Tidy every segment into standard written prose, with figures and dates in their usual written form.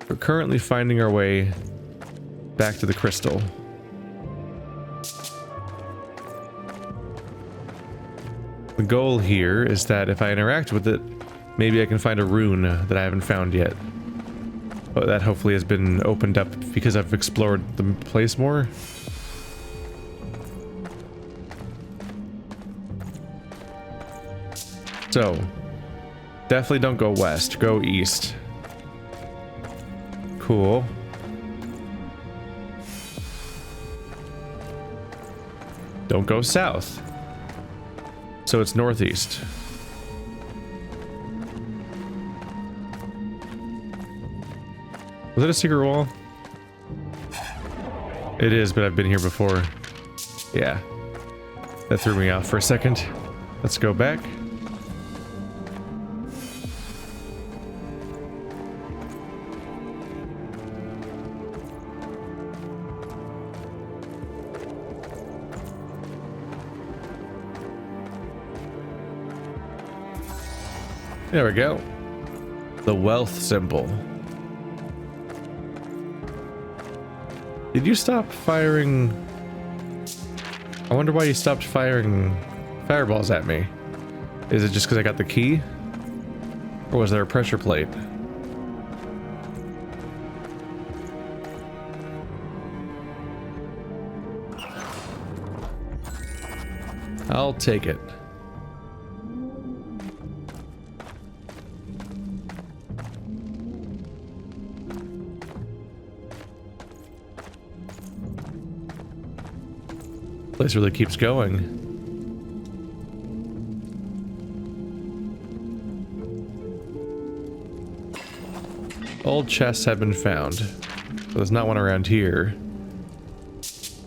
We're currently finding our way back to the crystal. The goal here is that if I interact with it, maybe I can find a rune that I haven't found yet. But that hopefully has been opened up because I've explored the place more. So, definitely don't go west, go east. Cool. Don't go south. So it's northeast. Was it a secret wall? It is, but I've been here before. Yeah. That threw me off for a second. Let's go back. There we go. The wealth symbol. Did you stop firing? I wonder why you stopped firing fireballs at me. Is it just because I got the key? Or was there a pressure plate? I'll take it. Place really keeps going. Old chests have been found. So there's not one around here.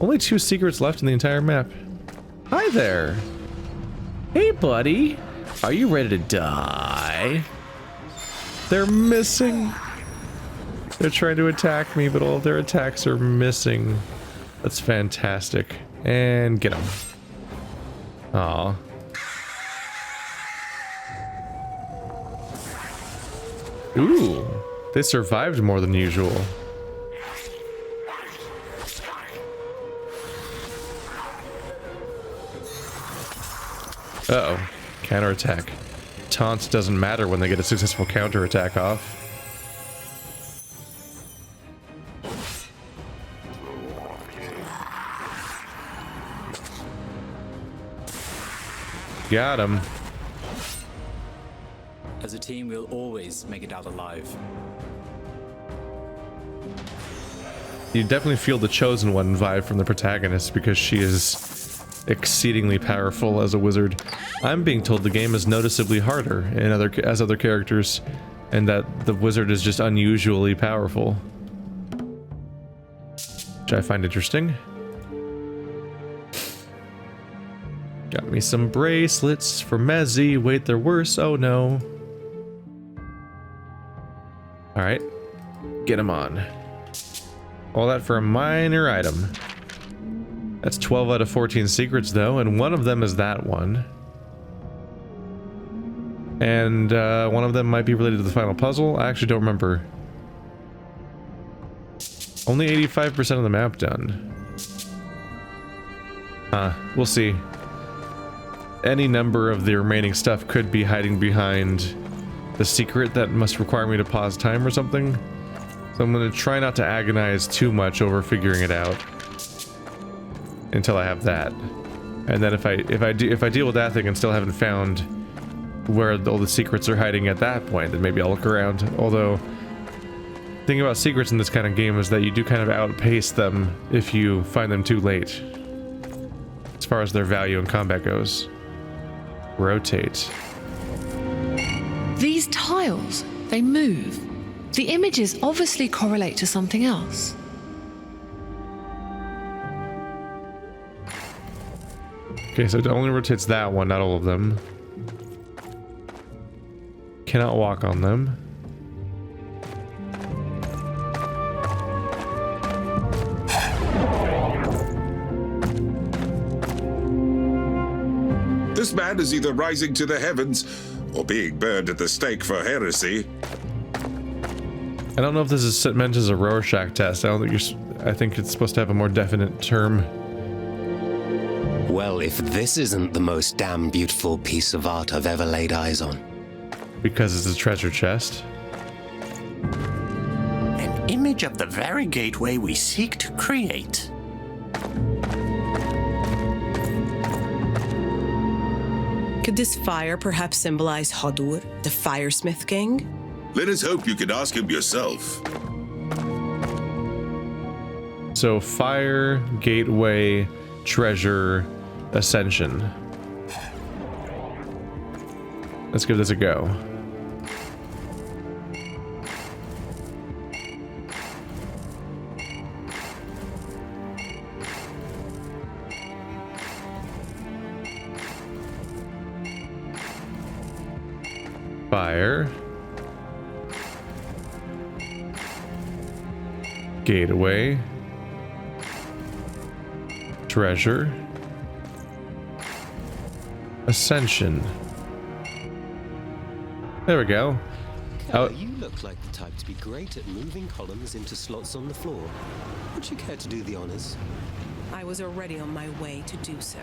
Only 2 secrets left in the entire map. Hi there. Hey, buddy. Are you ready to die? They're missing. They're trying to attack me, but all of their attacks are missing. That's fantastic. And get them. Aw. Ooh, they survived more than usual. Uh-oh. Counterattack. Taunt doesn't matter when they get a successful counterattack off. Got him. As a team, we'll always make it out alive. You definitely feel the chosen one vibe from the protagonist because she is exceedingly powerful as a wizard. I'm being told the game is noticeably harder in as other characters, and that the wizard is just unusually powerful, which I find interesting. Got me some bracelets for Mezzy. Wait, they're worse. Oh no. Alright. Get him on. All that for a minor item. That's 12 out of 14 secrets though, and one of them is that one. And one of them might be related to the final puzzle. I actually don't remember. Only 85% of the map done. We'll see. Any number of the remaining stuff could be hiding behind the secret that must require me to pause time or something. So I'm going to try not to agonize too much over figuring it out until I have that. And then if I deal with that thing and still haven't found where all the secrets are hiding at that point, then maybe I'll look around. Although, the thing about secrets in this kind of game is that you do kind of outpace them if you find them too late, as far as their value in combat goes. Rotate. These tiles, they move. The images obviously correlate to something else. Okay, so it only rotates that one, not all of them. Cannot walk on them. This man is either rising to the heavens or being burned at the stake for heresy. I don't know if this is meant as a Rorschach test. I don't think I think it's supposed to have a more definite term. Well, if this isn't the most damn beautiful piece of art I've ever laid eyes on. Because it's a treasure chest. An image of the very gateway we seek to create. Could this fire perhaps symbolize Hodur, the Firesmith King? Let us hope you can ask him yourself. So fire, gateway, treasure, ascension. Let's give this a go. Fire. Gateway. Treasure. Ascension. There we go. Keller, you look like the type to be great at moving columns into slots on the floor. Would you care to do the honors? I was already on my way to do so.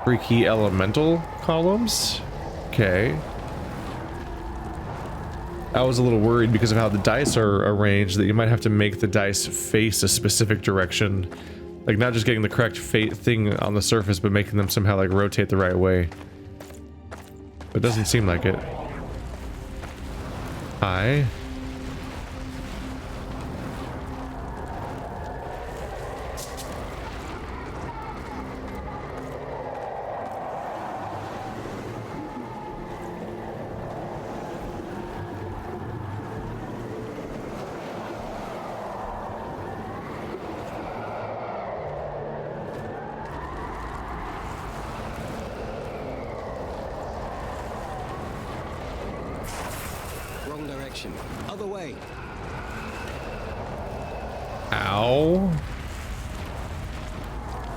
Freaky elemental columns. Okay. I was a little worried because of how the dice are arranged that you might have to make the dice face a specific direction. Like not just getting the correct thing on the surface, but making them somehow like rotate the right way. But it doesn't seem like it. Hi. Wrong direction. Other way. Ow.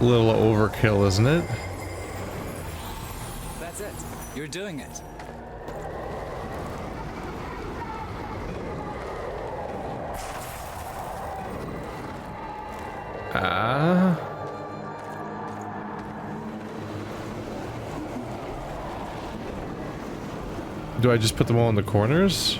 A little overkill, isn't it? That's it. You're doing it. Ah. Do I just put them all in the corners?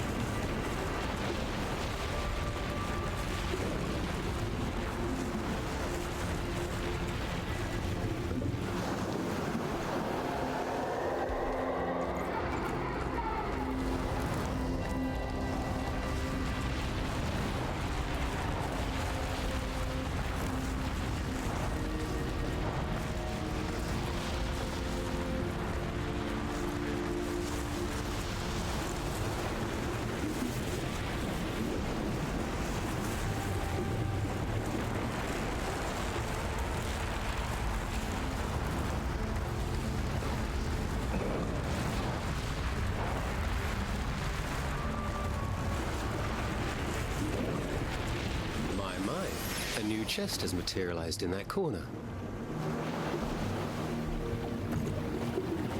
A new chest has materialized in that corner.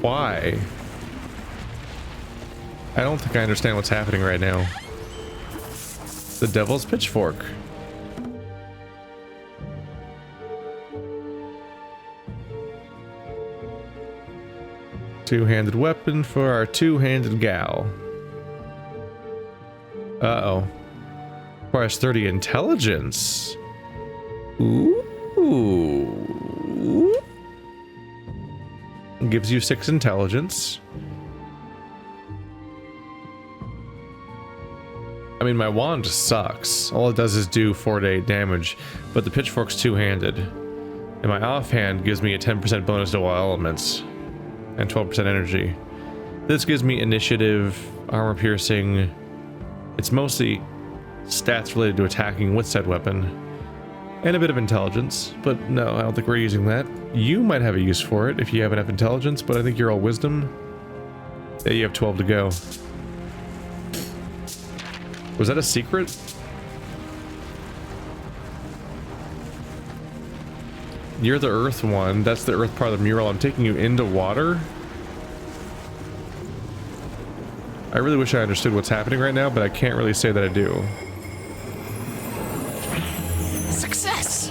Why? I don't think I understand what's happening right now. The Devil's Pitchfork. Two-handed weapon for our two-handed gal. Uh-oh. Requires 30 intelligence. Ooh. Gives you 6 intelligence. I mean, my wand sucks. All it does is do 4 to 8 damage, but the pitchfork's two-handed. And my offhand gives me a 10% bonus to all elements. And 12% energy. This gives me initiative, armor piercing. It's mostly stats related to attacking with said weapon. And a bit of intelligence, but no, I don't think we're using that. You might have a use for it if you have enough intelligence, but I think you're all wisdom. Yeah, you have 12 to go. Was that a secret? You're the earth one. That's the earth part of the mural. I'm taking you into water. I really wish I understood what's happening right now, but I can't really say that I do. Success!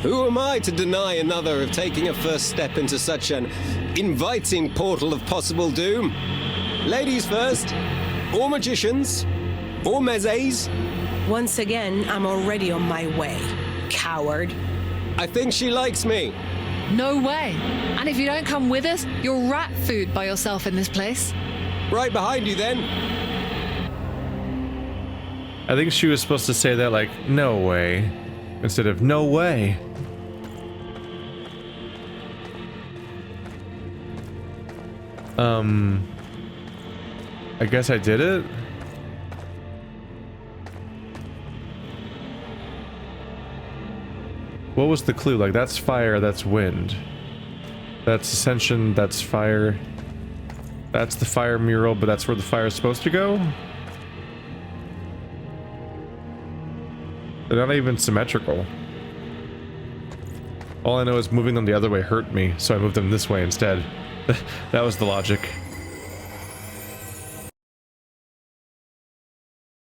Who am I to deny another of taking a first step into such an inviting portal of possible doom? Ladies first, or magicians, or mezes. Once again, I'm already on my way. Coward. I think she likes me. No way. And if you don't come with us, you're rat food by yourself in this place. Right behind you then. I think she was supposed to say that like, no way, instead of no way. I guess I did it? What was the clue? Like, that's fire, that's wind. That's ascension, that's fire. That's the fire mural, but that's where the fire is supposed to go? They're not even symmetrical. All I know is moving them the other way hurt me, so I moved them this way instead. That was the logic.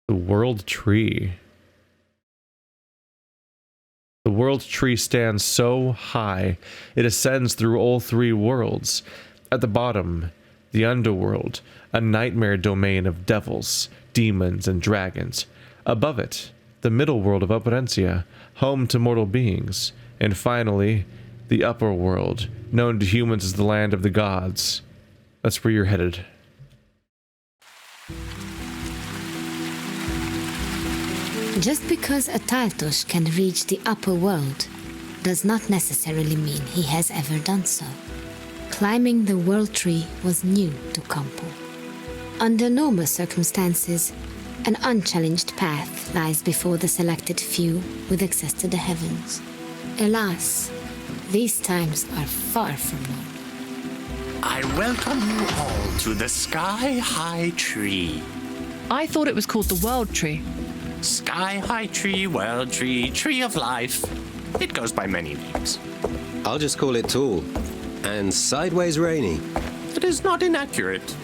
The World Tree. The World Tree stands so high, it ascends through all three worlds. At the bottom, the underworld, a nightmare domain of devils, demons, and dragons. Above it, the middle world of Operencia, home to mortal beings. And finally, the upper world, known to humans as the land of the gods. That's where you're headed. Just because a Taltos can reach the upper world does not necessarily mean he has ever done so. Climbing the World Tree was new to Campo. Under normal circumstances, an unchallenged path lies before the selected few with access to the heavens. Alas, these times are far from normal. I welcome you all to the sky-high tree. I thought it was called the World Tree. Sky-high tree, world tree, tree of life. It goes by many names. I'll just call it tall. And sideways rainy. It is not inaccurate.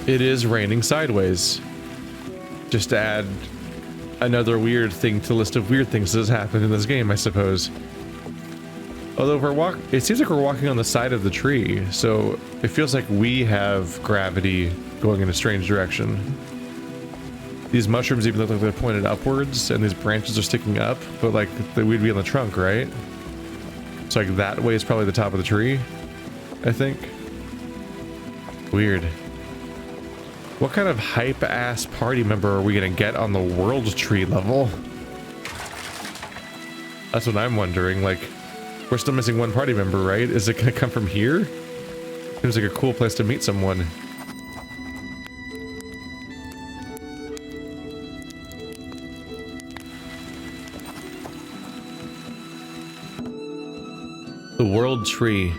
It is raining sideways. Just to add another weird thing to the list of weird things that has happened in this game, I suppose. Although it seems like we're walking on the side of the tree, so it feels like we have gravity going in a strange direction. These mushrooms even look like they're pointed upwards, and these branches are sticking up, but like we'd be on the trunk, right? So like that way is probably the top of the tree, I think. Weird. What kind of hype-ass party member are we gonna get on the World Tree level? That's what I'm wondering. Like, we're still missing one party member, right? Is it gonna come from here? Seems like a cool place to meet someone. The World Tree.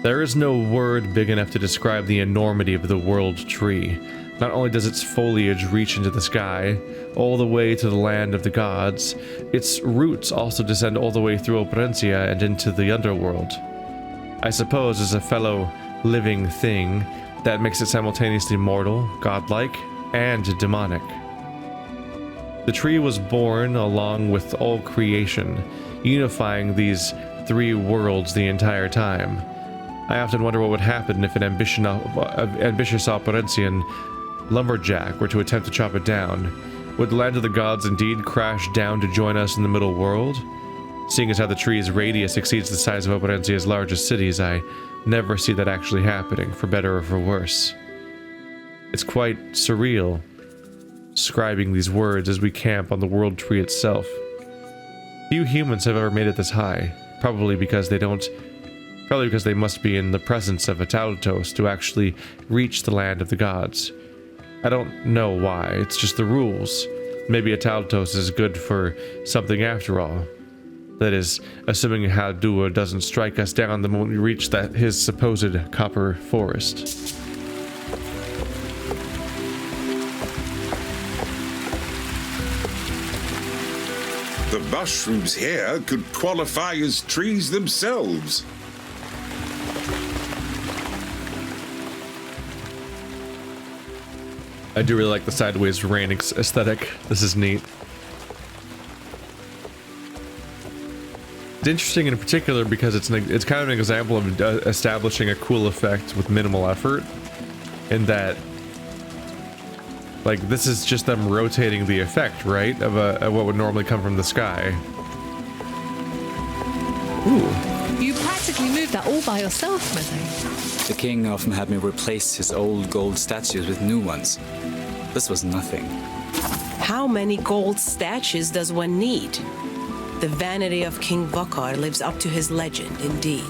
There is no word big enough to describe the enormity of the World Tree. Not only does its foliage reach into the sky, all the way to the land of the gods, its roots also descend all the way through Operencia and into the underworld. I suppose as a fellow living thing, that makes it simultaneously mortal, godlike, and demonic. The tree was born along with all creation, unifying these three worlds the entire time. I often wonder what would happen if an ambitious Operencian lumberjack were to attempt to chop it down. Would the land of the gods indeed crash down to join us in the middle world? Seeing as how the tree's radius exceeds the size of Operencia's largest cities, I never see that actually happening, for better or for worse. It's quite surreal, scribing these words as we camp on the World Tree itself. Few humans have ever made it this high. Probably because they must be in the presence of a Taltos to actually reach the land of the gods. I don't know why, it's just the rules. Maybe a Taltos is good for something after all. That is, assuming Haldur doesn't strike us down the moment we reach his supposed copper forest. The mushrooms here could qualify as trees themselves. I do really like the sideways rain aesthetic. This is neat. It's interesting in particular because it's kind of an example of establishing a cool effect with minimal effort, in that, like, this is just them rotating the effect, right, of what would normally come from the sky. Ooh. You practically moved that all by yourself, Smithy. The king often had me replace his old gold statues with new ones. This was nothing. How many gold statues does one need? The vanity of King Vakar lives up to his legend, indeed.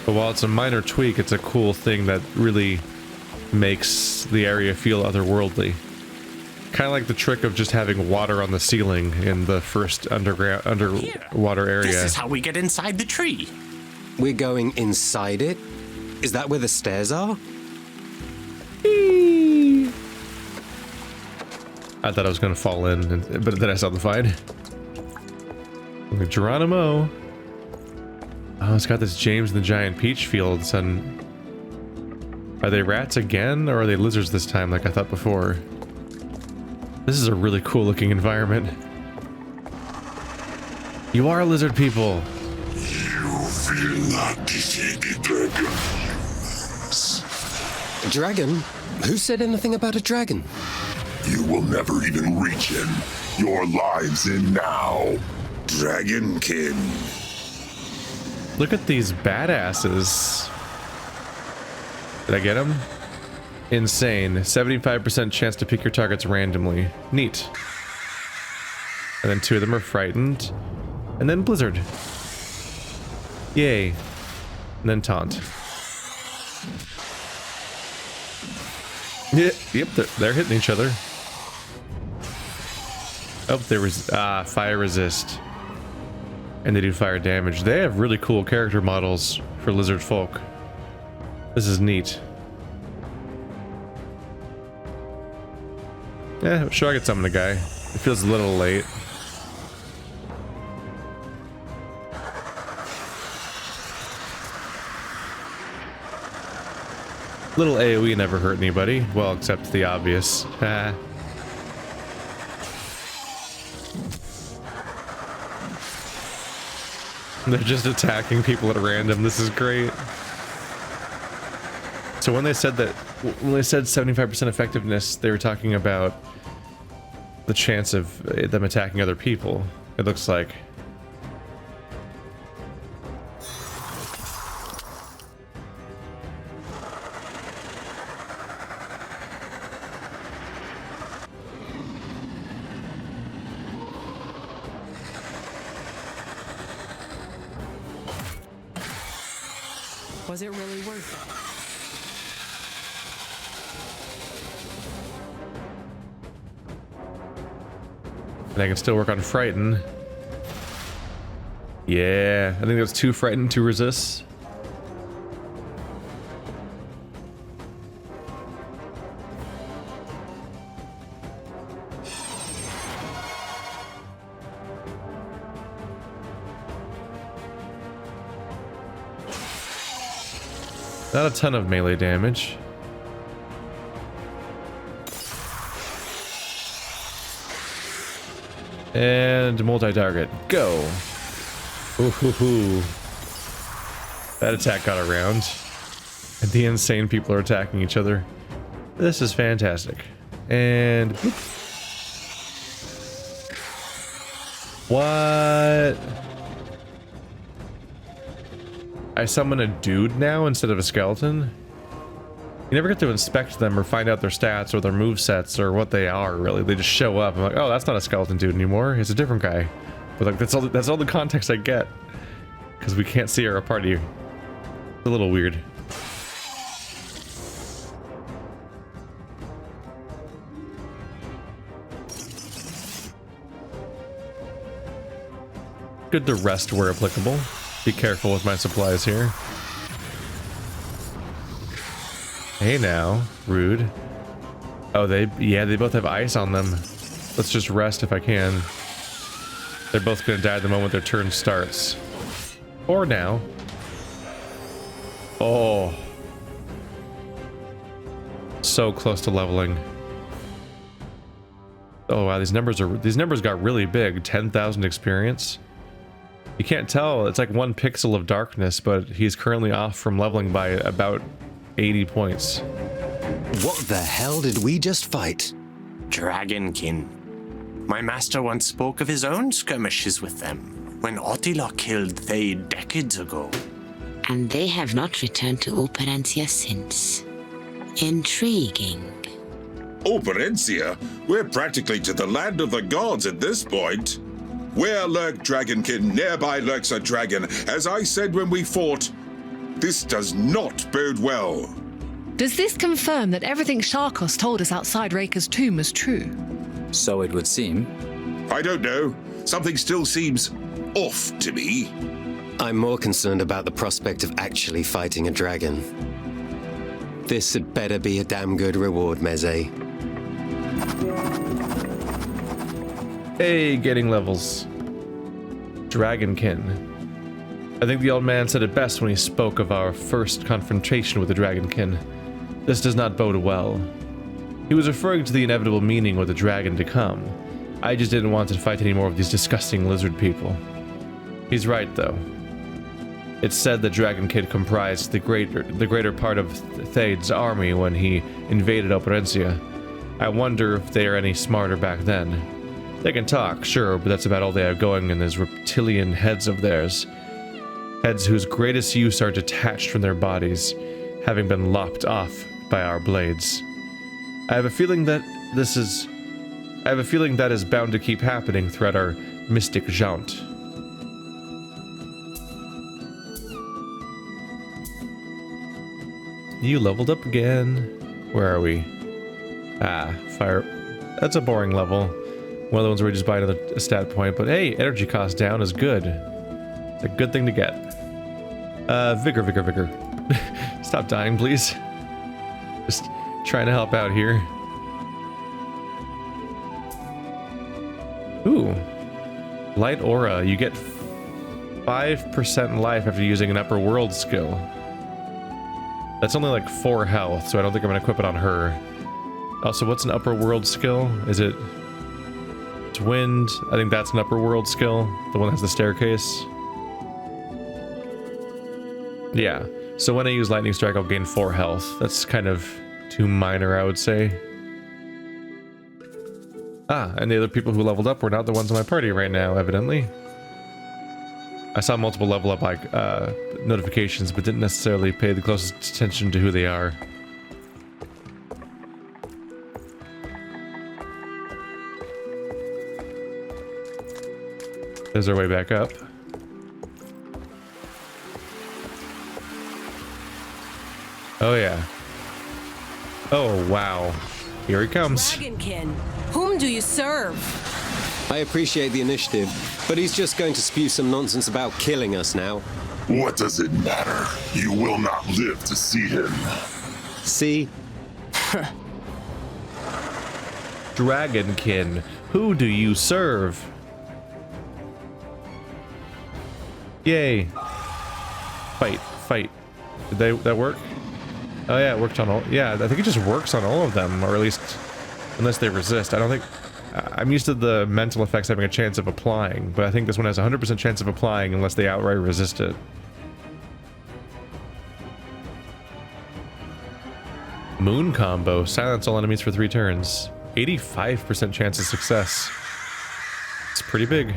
But while it's a minor tweak, it's a cool thing that really makes the area feel otherworldly. Kind of like the trick of just having water on the ceiling in the first underwater area. This is how we get inside the tree. We're going inside it? Is that where the stairs are? I thought I was going to fall in, but then I saw the fight. Geronimo. Oh, it's got this James and the Giant Peach fields, and are they rats again, or are they lizards this time, like I thought before? This is a really cool looking environment. You are lizard people. You will not defeat the dragon. A dragon? Who said anything about a dragon? You will never even reach him. Your lives in now. Dragonkin. Look at these badasses. Did I get them? Insane. 75% chance to pick your targets randomly. Neat. And then 2 of them are frightened. And then Blizzard. Yay. And then Taunt. Yep, they're hitting each other. Oh, there was fire resist. And they do fire damage. They have really cool character models for lizard folk. This is neat. Yeah, sure, I could summon a guy. It feels a little late. Little AoE never hurt anybody. Well, except the obvious. They're just attacking people at random. This is great. So when they said 75% effectiveness, they were talking about the chance of them attacking other people, it looks like. Was it really worth it? And I can still work on Frighten. Yeah, I think that's 2 Frighten, 2 Resist. Not a ton of melee damage. And multi-target, go. Ooh. That attack got around. And the insane people are attacking each other. This is fantastic. And boop. What? I summon a dude now instead of a skeleton? You never get to inspect them or find out their stats or their movesets or what they are, really. They just show up. I'm like, oh, that's not a skeleton dude anymore. It's a different guy. But like, that's all the context I get. Because we can't see our party. It's a little weird. Good to rest where applicable. Be careful with my supplies here. Hey now, rude. Oh, they both have ice on them. Let's just rest if I can. They're both gonna die the moment their turn starts. Or now. Oh, So close to leveling. Oh wow, these numbers got really big. 10,000 experience. You can't tell. It's like 1 pixel of darkness, but he's currently off from leveling by about 80 points. What the hell did we just fight? Dragonkin. My master once spoke of his own skirmishes with them when Attila killed Thade decades ago. And they have not returned to Operencia since. Intriguing. Operencia? We're practically to the land of the gods at this point. Where lurk Dragonkin, nearby lurks a dragon, as I said when we fought. This does not bode well. Does this confirm that everything Sharkos told us outside Raker's tomb was true? So it would seem. I don't know. Something still seems off to me. I'm more concerned about the prospect of actually fighting a dragon. This had better be a damn good reward, Meze. Hey, getting levels. Dragonkin. I think the old man said it best when he spoke of our first confrontation with the Dragonkin. This does not bode well. He was referring to the inevitable meaning of the dragon to come. I just didn't want to fight any more of these disgusting lizard people. He's right, though. It's said that Dragonkin comprised the greater part of Thade's army when he invaded Operencia. I wonder if they are any smarter back then. They can talk, sure, but that's about all they have going in those reptilian heads of theirs. Heads whose greatest use are detached from their bodies, having been lopped off by our blades. I have a feeling that is bound to keep happening throughout our mystic jaunt. You leveled up again. Where are we? Ah, fire. That's a boring level. One of the ones where we just buy another stat point, but hey, energy cost down is good. It's a good thing to get. Vigor. Stop dying, please. Just trying to help out here. Ooh. Light aura. You get 5% life after using an upper world skill. That's only like 4 health, so I don't think I'm gonna equip it on her. Also, what's an upper world skill? Is it... It's wind. I think that's an upper world skill. The one that has the staircase. Yeah. So when I use lightning strike, I'll gain 4 health. That's kind of too minor, I would say. Ah, and the other people who leveled up were not the ones in my party right now, evidently. I saw multiple level up like notifications, but didn't necessarily pay the closest attention to who they are. There's our way back up. Oh yeah. Oh wow. Here he comes. Dragonkin, whom do you serve? I appreciate the initiative, but he's just going to spew some nonsense about killing us now. What does it matter? You will not live to see him. See? Dragonkin, who do you serve? Yay. Fight. Did that work? Oh yeah, it worked on all. Yeah, I think it just works on all of them, or at least unless they resist. I don't think. I'm used to the mental effects having a chance of applying, but I think this one has a 100% chance of applying unless they outright resist it. Moon combo. Silence all enemies for 3 turns. 85% chance of success. It's pretty big.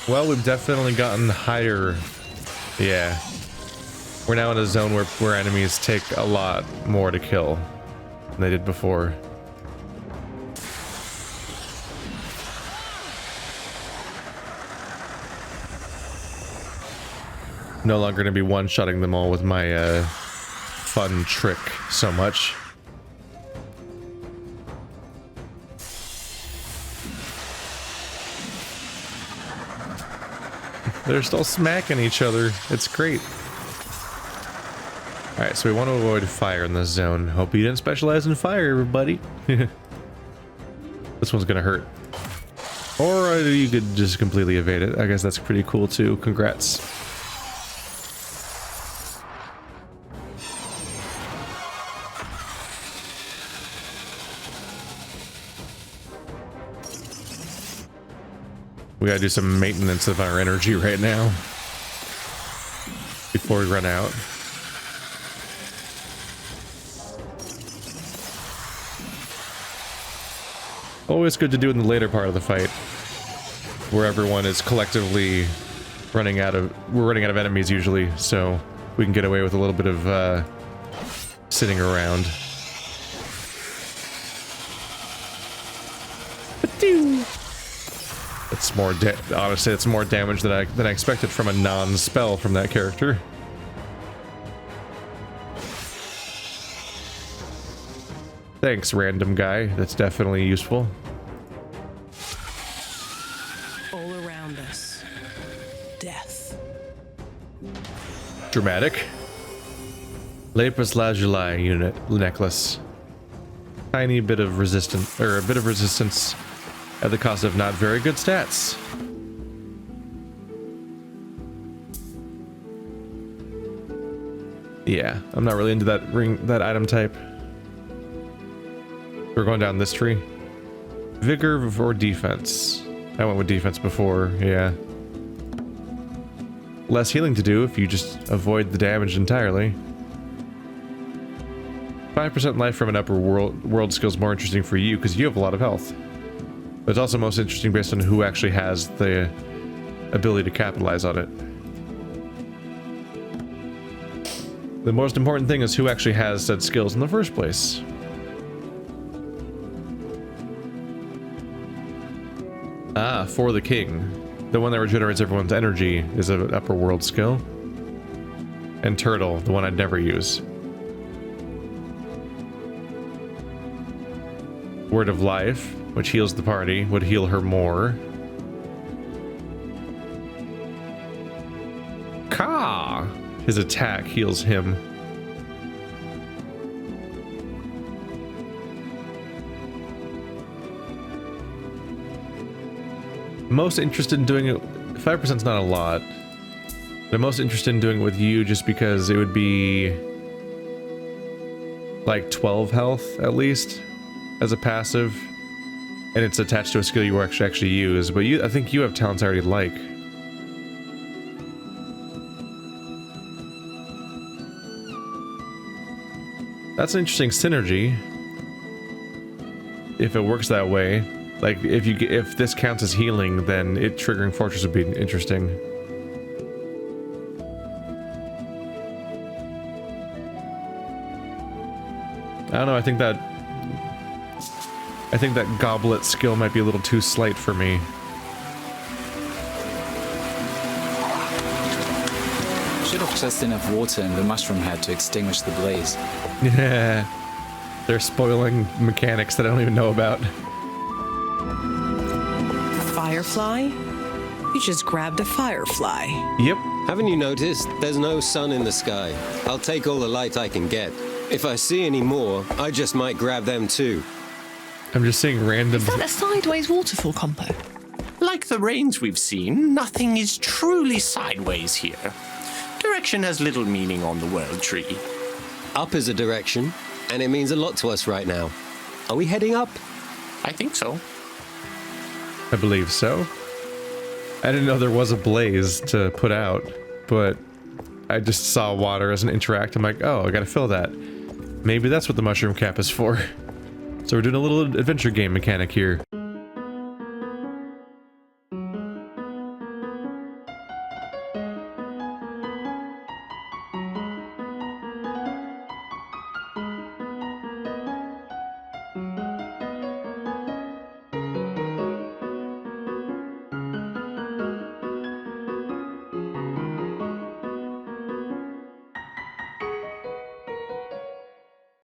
Well, we've definitely gotten higher. Yeah. We're now in a zone where enemies take a lot more to kill than they did before. No longer going to be one-shotting them all with my fun trick so much. They're still smacking each other. It's great. Alright, so we want to avoid fire in this zone. Hope you didn't specialize in fire, everybody. This one's gonna hurt. Or you could just completely evade it. I guess that's pretty cool too. Congrats. We gotta do some maintenance of our energy right now before we run out. Always good to do in the later part of the fight, where everyone is collectively running out of enemies usually, so we can get away with a little bit of sitting around. It's more honestly, it's more damage than I expected from a non-spell from that character. Thanks, random guy. That's definitely useful. All around us, death. Dramatic. Lapis lazuli unit necklace. Tiny bit of resistance, or a bit of resistance at the cost of not very good stats. Yeah, I'm not really into that item type. We're going down this tree. Vigor or defense? I went with defense before, yeah. Less healing to do if you just avoid the damage entirely. 5% life from an upper world skill is more interesting for you because you have a lot of health. But it's also most interesting based on who actually has the ability to capitalize on it. The most important thing is who actually has said skills in the first place. Ah, for the king. The one that regenerates everyone's energy is an upper world skill. And turtle, the one I'd never use. Word of life, which heals the party, would heal her more. Ka! His attack heals him. Most interested in doing it, 5% is not a lot. But I'm most interested in doing it with you just because it would be like 12 health at least as a passive. And it's attached to a skill you actually use, but I think you have talents I already like. That's an interesting synergy. If it works that way. Like, if this counts as healing, then it triggering Fortress would be interesting. I don't know, I think that goblet skill might be a little too slight for me. Should have just enough water in the mushroom head to extinguish the blaze. Yeah. They're spoiling mechanics that I don't even know about. Firefly? You just grabbed a firefly. Yep. Haven't you noticed? There's no sun in the sky. I'll take all the light I can get. If I see any more, I just might grab them too. I'm just seeing random... Is that a sideways waterfall combo? Like the rains we've seen, nothing is truly sideways here. Direction has little meaning on the world tree. Up is a direction, and it means a lot to us right now. Are we heading up? I think so. I believe so. I didn't know there was a blaze to put out, but I just saw water as an interact. I'm like, oh, I gotta fill that. Maybe that's what the mushroom cap is for. So we're doing a little adventure game mechanic here.